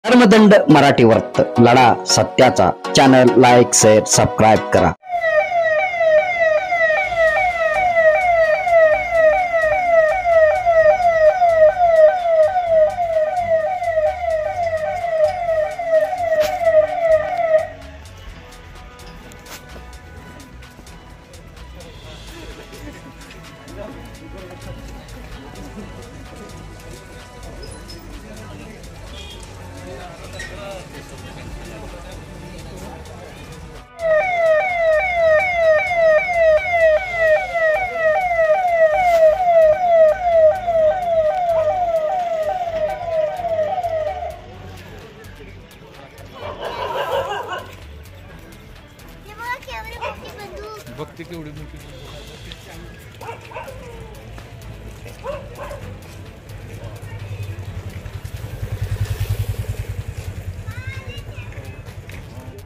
धर्मदंड मराठी वर्त लढा सत्याचा चॅनल लाईक शेअर सबस्क्राईब करा। भक्ती केवढी मोठी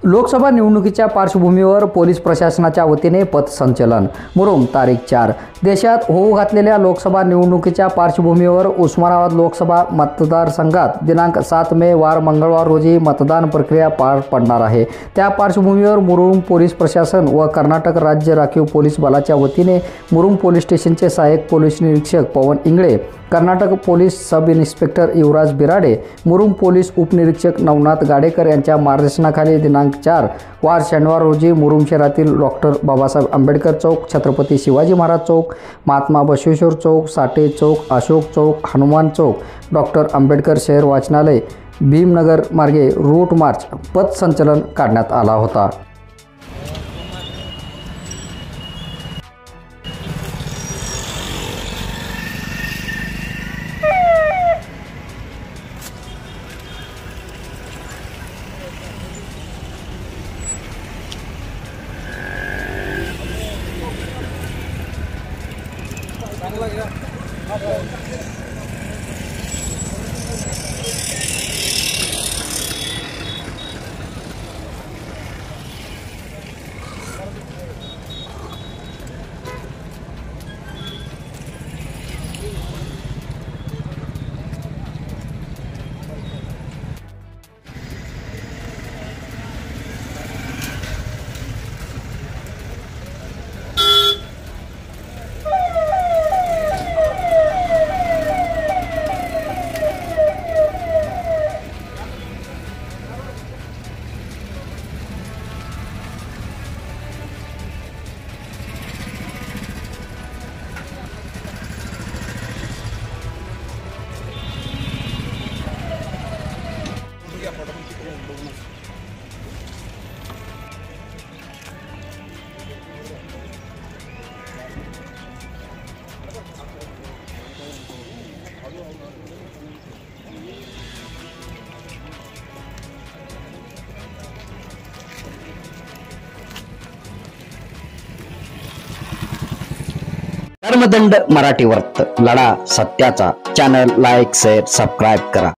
लोकसभा निवडणुकीच्या पार्श्वभूमीवर पोलीस प्रशासनाच्या वतीने पथसंचलन मुरुम तारीख 4। देशात होऊ घातलेल्या लोकसभा निवडणुकीच्या पार्श्वभूमीवर उस्मानाबाद लोकसभा मतदारसंघात दिनांक 7 मे वार मंगळवार रोजी मतदान प्रक्रिया पार पडणार आहे। त्या पार्श्वभूमीवर मुरुम पोलीस प्रशासन व कर्नाटक राज्य राखीव पोलीस बलाच्या वतीने मुरुम पोलीस स्टेशनचे सहाय्यक पोलीस निरीक्षक Pawan Ingale, Karnataka police sub inspector Yuvraj Birade, Murum police उपनिरीक्षक नवनाथ गाडेकर यांच्या मार्गदर्शनाखाली दिनांक 4 वार शनिवार रोजी मुरुम शहरातील डॉक्टर बाबासाहेब आंबेडकर चौक, छत्रपती शिवाजी महाराज चौक, महात्मा बसवेश्वर चौक, साठे चौक, अशोक चौक, हनुमान चौक, डॉक्टर आंबेडकर शहर वाचनालय, भीमनगर मार्गे रूट मार्च पथसंचलन काढण्यात आला होता। धर्मदंड मराठी वर्त लढा सत्याचा चॅनल लाईक शेअर सबस्क्राईब करा।